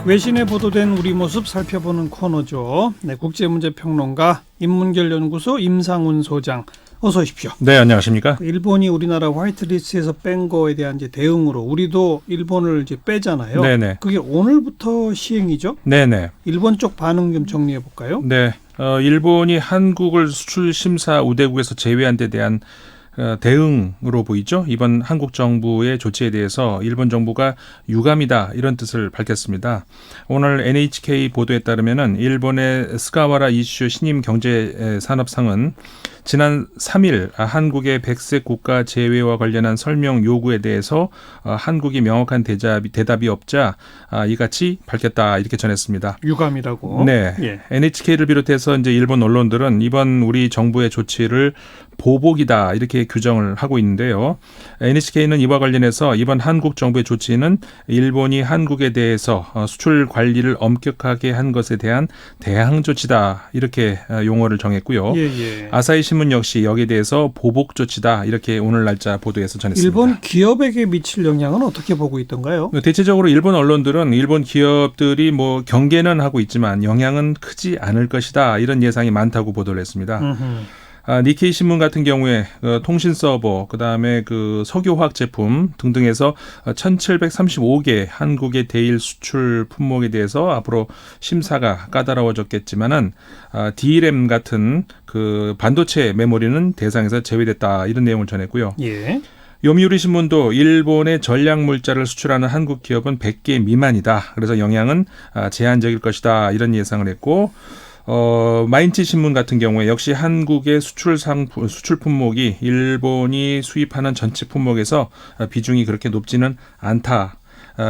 외신에 보도된 우리 모습 살펴보는 코너죠. 네, 국제문제평론가 인문결연구소 임상훈 소장, 어서 오십시오. 네, 안녕하십니까? 일본이 우리나라 화이트리스트에서 뺀 거에 대한 이제 대응으로 우리도 일본을 이제 빼잖아요. 네네. 그게 오늘부터 시행이죠? 네네. 일본 쪽 반응 좀 정리해 볼까요? 네, 일본이 한국을 수출 심사 우대국에서 제외한 데 대한 대응으로 보이죠. 이번 한국 정부의 조치에 대해서 일본 정부가 유감이다 이런 뜻을 밝혔습니다. 오늘 NHK 보도에 따르면은 일본의 스가와라 이슈 신임 경제산업상은 지난 3일 한국의 백색 국가 제외와 관련한 설명 요구에 대해서 한국이 명확한 대답이 없자 이같이 밝혔다 이렇게 전했습니다. 유감이라고. 네, 예. NHK를 비롯해서 이제 일본 언론들은 이번 우리 정부의 조치를 보복이다 이렇게 규정을 하고 있는데요. NHK는 이와 관련해서 이번 한국 정부의 조치는 일본이 한국에 대해서 수출 관리를 엄격하게 한 것에 대한 대항 조치다 이렇게 용어를 정했고요. 예. 아사히 신문 역시 여기에 대해서 보복 조치다 이렇게 오늘 날짜 보도에서 전했습니다. 일본 기업에게 미칠 영향은 어떻게 보고 있던가요? 대체적으로 일본 언론들은 일본 기업들이 뭐 경계는 하고 있지만 영향은 크지 않을 것이다 이런 예상이 많다고 보도를 했습니다. 니케이 신문 같은 경우에 통신 서버, 그다음에 그 석유화학 제품 등등에서 1,735개 한국의 대일 수출 품목에 대해서 앞으로 심사가 까다로워졌겠지만은 DRAM 같은 그 반도체 메모리는 대상에서 제외됐다 이런 내용을 전했고요. 예. 요미우리 신문도 일본의 전략물자를 수출하는 한국 기업은 100개 미만이다. 그래서 영향은 제한적일 것이다 이런 예상을 했고. 마인치 신문 같은 경우에 역시 한국의 수출 품목이 일본이 수입하는 전체 품목에서 비중이 그렇게 높지는 않다.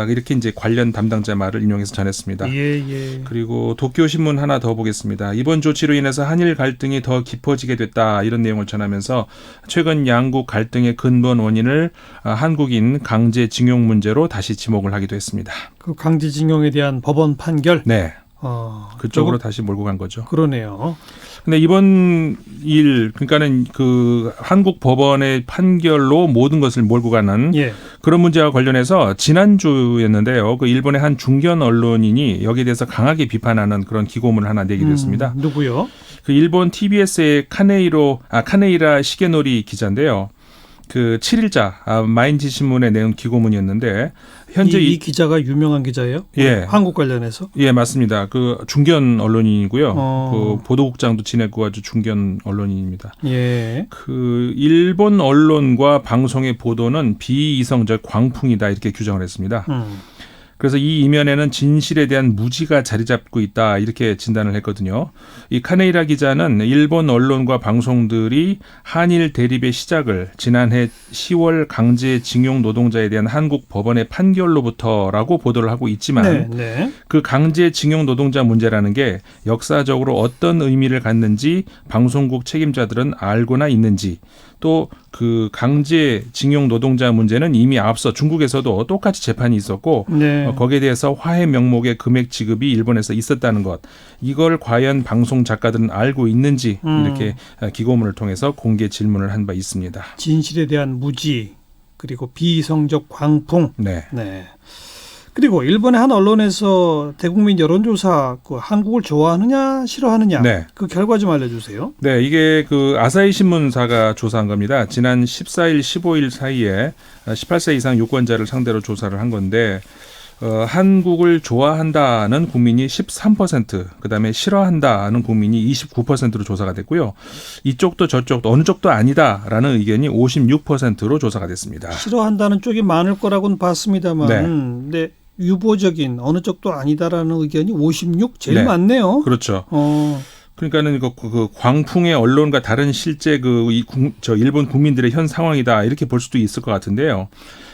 이렇게 이제 관련 담당자 말을 인용해서 전했습니다. 예. 그리고 도쿄 신문 하나 더 보겠습니다. 이번 조치로 인해서 한일 갈등이 더 깊어지게 됐다 이런 내용을 전하면서 최근 양국 갈등의 근본 원인을 한국인 강제징용 문제로 다시 지목을 하기도 했습니다. 그 강제징용에 대한 법원 판결. 네. 그쪽으로 다시 몰고 간 거죠. 그러네요. 근데 이번 일, 그러니까는 그 한국 법원의 판결로 모든 것을 몰고 가는 그런 문제와 관련해서 지난주였는데요. 그 일본의 한 중견 언론인이 여기에 대해서 강하게 비판하는 그런 기고문을 하나 내기도 했습니다. 누구요? 그 일본 TBS의 카네이라 시게노리 기자인데요. 그 7일자 마인치 신문에 내은 기고문이었는데 현재 이 기자가 유명한 기자예요? 예. 한국 관련해서? 예, 맞습니다. 그 중견 언론인이고요. 그 보도국장도 지내고 아주 중견 언론인입니다. 예. 그 일본 언론과 방송의 보도는 비이성적 광풍이다 이렇게 규정을 했습니다. 그래서 이 이면에는 진실에 대한 무지가 자리 잡고 있다 이렇게 진단을 했거든요. 이 카네이라 기자는 일본 언론과 방송들이 한일 대립의 시작을 지난해 10월 강제징용 노동자에 대한 한국 법원의 판결로부터라고 보도를 하고 있지만 그 강제징용 노동자 문제라는 게 역사적으로 어떤 의미를 갖는지 방송국 책임자들은 알고나 있는지 또 그 강제징용 노동자 문제는 이미 앞서 중국에서도 똑같이 재판이 있었고 거기에 대해서 화해 명목의 금액 지급이 일본에서 있었다는 것 이걸 과연 방송 작가들은 알고 있는지 이렇게 기고문을 통해서 공개 질문을 한 바 있습니다. 진실에 대한 무지 그리고 비이성적 광풍. 네. 그리고 일본의 한 언론에서 대국민 여론조사 그 한국을 좋아하느냐 싫어하느냐 그 결과 좀 알려주세요. 네, 이게 그 아사히 신문사가 조사한 겁니다. 지난 14일, 15일 사이에 18세 이상 유권자를 상대로 조사를 한 건데 한국을 좋아한다는 국민이 13%, 그다음에 싫어한다는 국민이 29%로 조사가 됐고요. 이쪽도 저쪽도 어느 쪽도 아니다라는 의견이 56%로 조사가 됐습니다. 싫어한다는 쪽이 많을 거라고는 봤습니다만 근데 유보적인 어느 쪽도 아니다라는 의견이 56 제일 많네요. 그렇죠. 그러니까는 그 광풍의 언론과 다른 실제 저 일본 국민들의 현 상황이다 이렇게 볼 수도 있을 것 같은데요.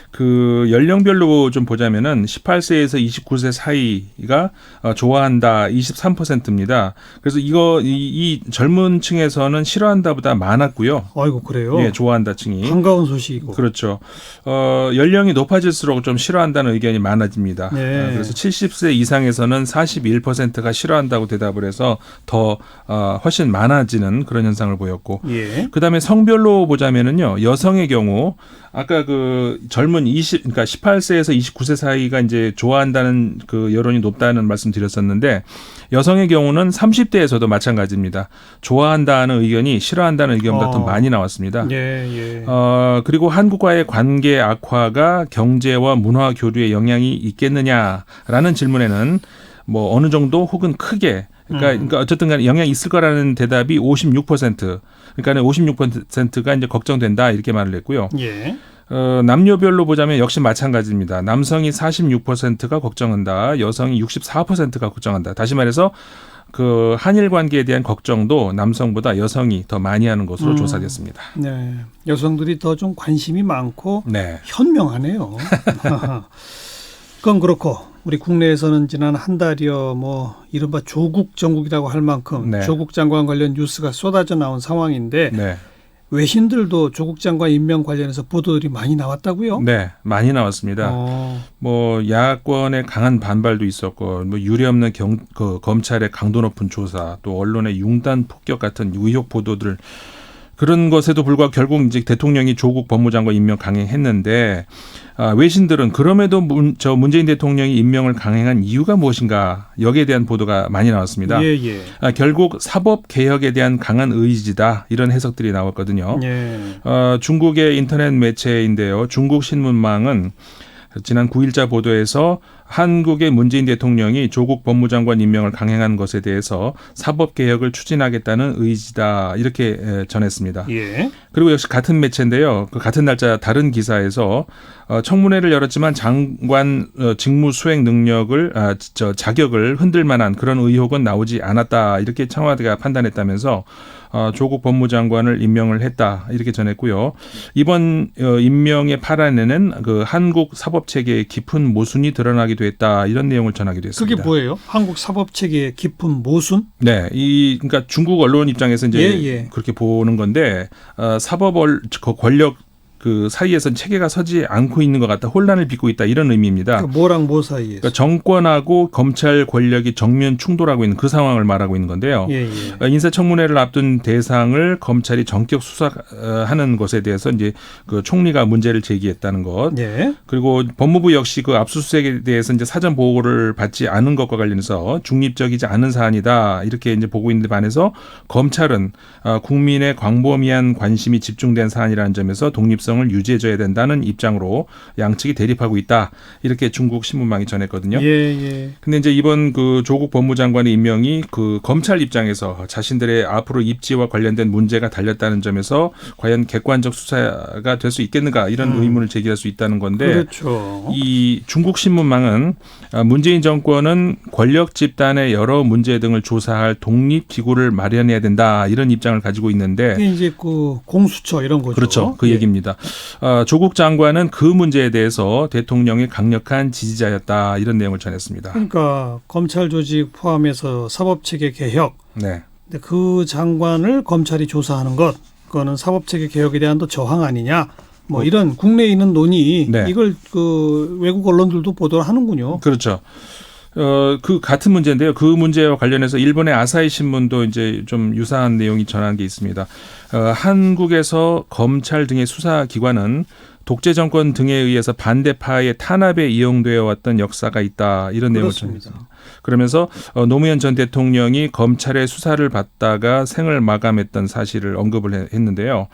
그 연령별로 좀 보자면은 18세에서 29세 사이가 좋아한다 23%입니다. 그래서 이 젊은 층에서는 싫어한다보다 많았고요. 아이고 그래요? 예, 좋아한다 층이. 반가운 소식이고. 그렇죠. 연령이 높아질수록 좀 싫어한다는 의견이 많아집니다. 그래서 70세 이상에서는 41%가 싫어한다고 대답을 해서 더 훨씬 많아지는 그런 현상을 보였고. 그다음에 성별로 보자면은요. 여성의 경우 아까 그 젊은 결국은 그러니까 18세에서 29세 사이가 이제 좋아한다는 그 여론이 높다는 말씀드렸었는데 여성의 경우는 30대에서도 마찬가지입니다. 좋아한다는 의견이 싫어한다는 의견보다 더 많이 나왔습니다. 예. 그리고 한국과의 관계 악화가 경제와 문화 교류에 영향이 있겠느냐라는 질문에는 뭐 어느 정도 혹은 크게 그러니까 어쨌든 간에 영향이 있을 거라는 대답이 56%. 그러니까 56%가 이제 걱정된다 이렇게 말을 했고요. 예. 남녀별로 보자면 역시 마찬가지입니다. 남성이 46%가 걱정한다. 여성이 64%가 걱정한다. 다시 말해서 그 한일 관계에 대한 걱정도 남성보다 여성이 더 많이 하는 것으로 조사됐습니다. 네. 여성들이 더 좀 관심이 많고 네. 현명하네요. 그건 그렇고 우리 국내에서는 지난 한 달여 뭐 이른바 조국 정국이라고 할 만큼 네. 조국 장관 관련 뉴스가 쏟아져 나온 상황인데 네. 외신들도 조국 장관 임명 관련해서 보도들이 많이 나왔다고요? 네, 많이 나왔습니다. 뭐 야권의 강한 반발도 있었고, 뭐 유례없는 검찰의 강도 높은 조사, 또 언론의 융단 폭격 같은 의혹 보도들 그런 것에도 불구하고 결국 이제 대통령이 조국 법무장관 임명 강행했는데 외신들은 그럼에도 문재인 대통령이 임명을 강행한 이유가 무엇인가 여기에 대한 보도가 많이 나왔습니다. 예. 결국 사법 개혁에 대한 강한 의지다 이런 해석들이 나왔거든요. 예. 중국의 인터넷 매체인데요. 중국 신문망은 지난 9일자 보도에서 한국의 문재인 대통령이 조국 법무장관 임명을 강행한 것에 대해서 사법개혁을 추진하겠다는 의지다 이렇게 전했습니다. 예. 그리고 역시 같은 매체인데요. 그 같은 날짜 다른 기사에서 청문회를 열었지만 장관 직무 수행 능력을 자격을 흔들 만한 그런 의혹은 나오지 않았다 이렇게 청와대가 판단했다면서 조국 법무장관을 임명을 했다 이렇게 전했고요. 이번 임명의 파란에는 그 한국 사법체계의 깊은 모순이 드러나기도 했다 이런 내용을 전하기도 했습니다. 그게 뭐예요? 한국 사법체계의 깊은 모순? 네, 그러니까 중국 언론 입장에서 이제 그렇게 보는 건데 사법 권력 그 사이에선 체계가 서지 않고 있는 것 같다. 혼란을 빚고 있다. 이런 의미입니다. 뭐랑 뭐 사이에서? 그러니까 정권하고 검찰 권력이 정면 충돌하고 있는 그 상황을 말하고 있는 건데요. 인사청문회를 앞둔 대상을 검찰이 전격 수사하는 것에 대해서 이제 그 총리가 문제를 제기했다는 것. 그리고 법무부 역시 그 압수수색에 대해서 이제 사전 보고를 받지 않은 것과 관련해서 중립적이지 않은 사안이다. 이렇게 이제 보고 있는데 반해서 검찰은 국민의 광범위한 관심이 집중된 사안이라는 점에서 독립성 을 유지해줘야 된다는 입장으로 양측이 대립하고 있다. 이렇게 중국 신문망이 전했거든요. 근데 이제 이번 그 조국 법무장관의 임명이 그 검찰 입장에서 자신들의 앞으로 입지와 관련된 문제가 달렸다는 점에서 과연 객관적 수사가 될 수 있겠는가 이런 의문을 제기할 수 있다는 건데 그렇죠. 이 중국 신문망은 문재인 정권은 권력 집단의 여러 문제 등을 조사할 독립 기구를 마련해야 된다 이런 입장을 가지고 있는데 이게 이제 그 공수처 이런 거죠. 그렇죠. 그 얘기입니다. 조국 장관은 그 문제에 대해서 대통령의 강력한 지지자였다 이런 내용을 전했습니다. 그러니까 검찰 조직 포함해서 사법체계 개혁. 네. 근데 그 장관을 검찰이 조사하는 것, 그거는 사법체계 개혁에 대한 또 저항 아니냐. 뭐 이런 국내에 있는 논의 이걸 그 외국 언론들도 보도를 하는군요. 그렇죠. 그 같은 문제인데요. 그 문제와 관련해서 일본의 아사히 신문도 이제 좀 유사한 내용이 전한 게 있습니다. 한국에서 검찰 등의 수사 기관은 독재 정권 등에 의해서 반대파의 탄압에 이용되어 왔던 역사가 있다. 이런 내용을 전했습니다. 그러면서 노무현 전 대통령이 검찰의 수사를 받다가 생을 마감했던 사실을 언급을 했는데요.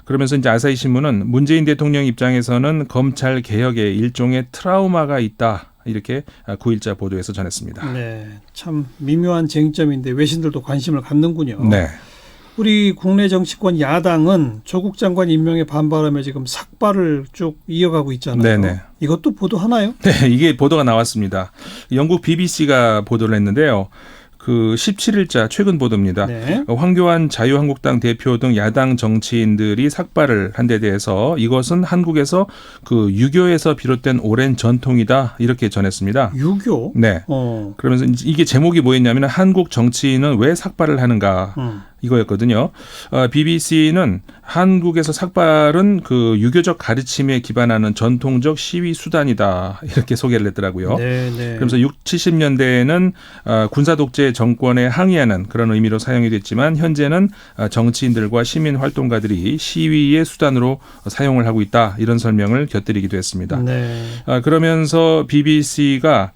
그러면서 이제 아사히 신문은 문재인 대통령 입장에서는 검찰 개혁에 일종의 트라우마가 있다. 이렇게 9일자 보도에서 전했습니다. 네, 참 미묘한 쟁점인데 외신들도 관심을 갖는군요. 네. 우리 국내 정치권 야당은 조국 장관 임명에 반발하며 지금 삭발을 쭉 이어가고 있잖아요. 네네. 이것도 보도하나요? 네, 이게 보도가 나왔습니다. 영국 BBC가 보도를 했는데요. 그 17일자 최근 보도입니다. 황교안 자유한국당 대표 등 야당 정치인들이 삭발을 한 데 대해서 이것은 한국에서 그 유교에서 비롯된 오랜 전통이다 이렇게 전했습니다. 유교? 네. 그러면서 이게 제목이 뭐였냐면 한국 정치인은 왜 삭발을 하는가 이거였거든요. BBC는 한국에서 삭발은 그 유교적 가르침에 기반하는 전통적 시위 수단이다 이렇게 소개를 했더라고요. 네네. 그러면서 60, 70년대에는 군사 독재 정권에 항의하는 그런 의미로 사용이 됐지만 현재는 정치인들과 시민 활동가들이 시위의 수단으로 사용을 하고 있다 이런 설명을 곁들이기도 했습니다. 네. 그러면서 BBC가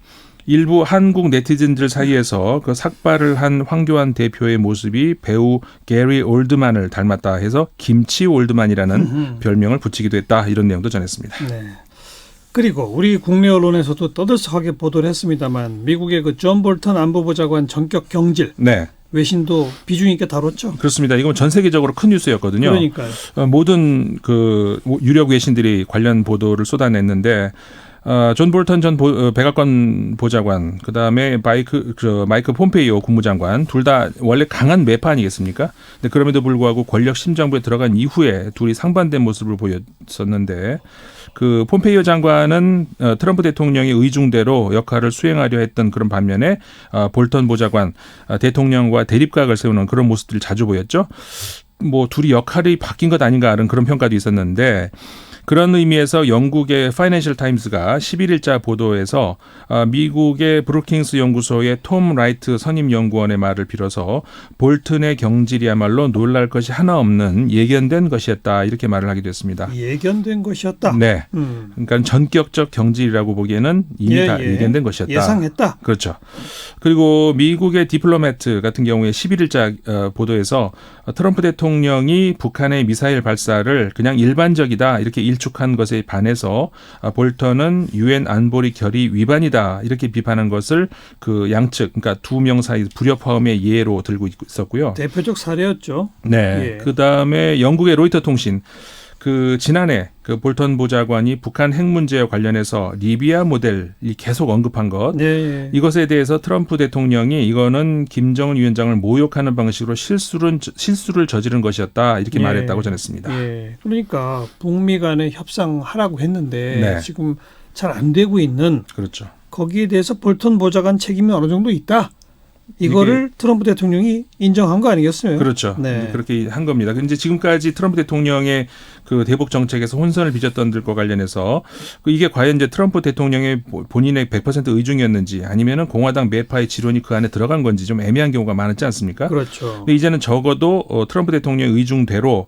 일부 한국 네티즌들 사이에서 그 삭발을 한 황교안 대표의 모습이 배우 게리 올드만을 닮았다 해서 김치 올드만이라는 별명을 붙이기도 했다 이런 내용도 전했습니다. 네. 그리고 우리 국내 언론에서도 떠들썩하게 보도를 했습니다만 미국의 그 존 볼턴 안보보좌관 전격 경질. 네. 외신도 비중 있게 다뤘죠. 그렇습니다. 이건 전 세계적으로 큰 뉴스였거든요. 그러니까요. 모든 그 유력 외신들이 관련 보도를 쏟아냈는데 존 볼턴 전 백악관 보좌관, 그다음에 마이크 폼페이오 국무장관 둘 다 원래 강한 매파 아니겠습니까? 근데 그럼에도 불구하고 권력 심장부에 들어간 이후에 둘이 상반된 모습을 보였었는데 그 폼페이오 장관은 트럼프 대통령의 의중대로 역할을 수행하려 했던 그런 반면에 볼턴 보좌관 대통령과 대립각을 세우는 그런 모습들을 자주 보였죠. 뭐 둘이 역할이 바뀐 것 아닌가 하는 그런 평가도 있었는데 그런 의미에서 영국의 파이낸셜 타임스가 11일자 보도에서 미국의 브루킹스 연구소의 톰 라이트 선임 연구원의 말을 빌어서 볼튼의 경질이야말로 놀랄 것이 하나 없는 예견된 것이었다 이렇게 말을 하기도 했습니다. 예견된 것이었다. 네. 그러니까 전격적 경질이라고 보기에는 이미 다 예견된 것이었다. 예상했다. 그렇죠. 그리고 미국의 디플로매트 같은 경우에 11일자 보도에서 트럼프 대통령이 북한의 미사일 발사를 그냥 일반적이다 이렇게 일축한 것에 반해서 볼턴은 유엔 안보리 결의 위반이다 이렇게 비판한 것을 그 양측 그러니까 두 명 사이 불협화음의 예로 들고 있었고요. 대표적 사례였죠. 네. 예. 그다음에 영국의 로이터 통신 그 지난해 그 볼턴 보좌관이 북한 핵 문제와 관련해서 리비아 모델이 계속 언급한 것 네. 이것에 대해서 트럼프 대통령이 이거는 김정은 위원장을 모욕하는 방식으로 실수를 저지른 것이었다 이렇게 말했다고 전했습니다. 예. 그러니까 북미 간에 협상하라고 했는데 네. 지금 잘 안 되고 있는 그렇죠. 거기에 대해서 볼턴 보좌관 책임이 어느 정도 있다. 이거를 트럼프 대통령이 인정한 거 아니겠어요? 그렇죠. 네. 그렇게 한 겁니다. 근데 지금까지 트럼프 대통령의 그 대북 정책에서 혼선을 빚었던 들과 관련해서 이게 과연 이제 트럼프 대통령의 본인의 100% 의중이었는지 아니면은 공화당 매파의 지론이 그 안에 들어간 건지 좀 애매한 경우가 많았지 않습니까? 그렇죠. 근데 이제는 적어도 트럼프 대통령의 의중대로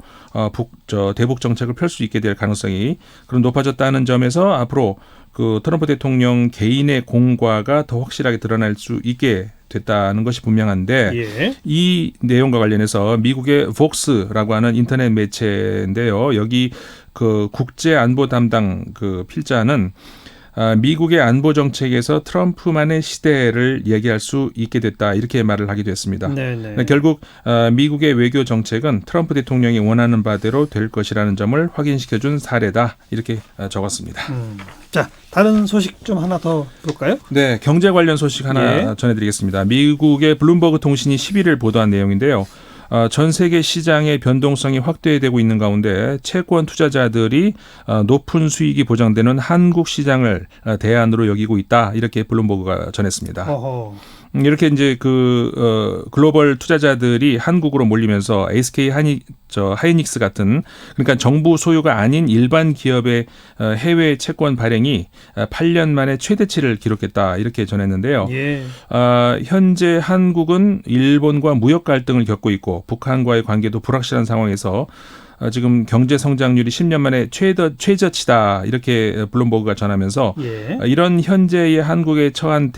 대북 정책을 펼 수 있게 될 가능성이 그런 높아졌다는 점에서 앞으로 그 트럼프 대통령 개인의 공과가 더 확실하게 드러날 수 있게 됐다는 것이 분명한데 예. 이 내용과 관련해서 미국의 폭스라고 하는 인터넷 매체인데요. 여기 그 국제 안보 담당 그 필자는 미국의 안보 정책에서 트럼프만의 시대를 얘기할 수 있게 됐다 이렇게 말을 하기도 했습니다. 네네. 결국 미국의 외교 정책은 트럼프 대통령이 원하는 바대로 될 것이라는 점을 확인시켜준 사례다 이렇게 적었습니다. 자, 다른 소식 좀 하나 더 볼까요? 네, 경제 관련 소식 하나 전해드리겠습니다. 미국의 블룸버그 통신이 11일 보도한 내용인데요. 전 세계 시장의 변동성이 확대되고 있는 가운데 채권 투자자들이 높은 수익이 보장되는 한국 시장을 대안으로 여기고 있다. 이렇게 블룸버그가 전했습니다. 어허. 이렇게 이제 글로벌 투자자들이 한국으로 몰리면서 SK 하이닉스 같은 그러니까 정부 소유가 아닌 일반 기업의 해외 채권 발행이 8년 만에 최대치를 기록했다 이렇게 전했는데요. 예. 현재 한국은 일본과 무역 갈등을 겪고 있고 북한과의 관계도 불확실한 상황에서 지금 경제 성장률이 10년 만에 최저치다 이렇게 블룸버그가 전하면서 이런 현재의 한국이 처한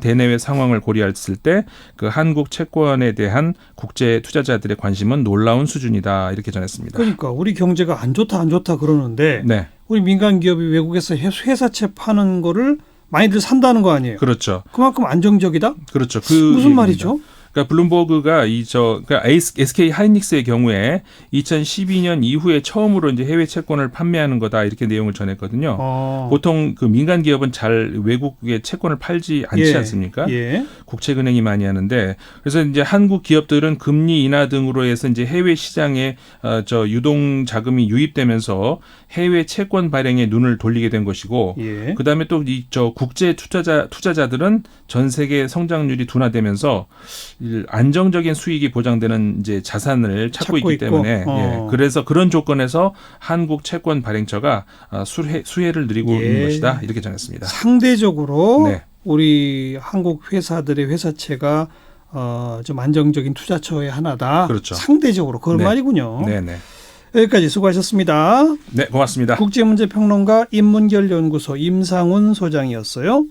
대내외 상황을 고려했을 때 그 한국 채권에 대한 국제 투자자들의 관심은 놀라운 수준이다 이렇게 전했습니다. 그러니까 우리 경제가 안 좋다 그러는데 네. 우리 민간 기업이 외국에서 회사채 파는 거를 많이들 산다는 거 아니에요? 그렇죠. 그만큼 안정적이다? 그렇죠. 무슨 말이죠? 그러니까 블룸버그가 그러니까 SK 하이닉스의 경우에 2012년 이후에 처음으로 이제 해외 채권을 판매하는 거다 이렇게 내용을 전했거든요. 보통 그 민간 기업은 잘 외국의 채권을 팔지 않지 않습니까? 국책은행이 많이 하는데 그래서 이제 한국 기업들은 금리 인하 등으로 해서 이제 해외 시장에 유동 자금이 유입되면서 해외 채권 발행에 눈을 돌리게 된 것이고 그다음에 또 국제 투자자들은 전 세계 성장률이 둔화되면서 안정적인 수익이 보장되는 이제 자산을 찾고 있기 때문에 예, 그래서 그런 조건에서 한국 채권 발행처가 수혜를 누리고 있는 것이다 이렇게 전했습니다. 상대적으로 네. 우리 한국 회사들의 회사채가 좀 안정적인 투자처의 하나다. 그렇죠. 상대적으로 그런 말이군요. 네네. 여기까지 수고하셨습니다. 네, 고맙습니다. 국제문제평론가 인문결연구소 임상훈 소장이었어요.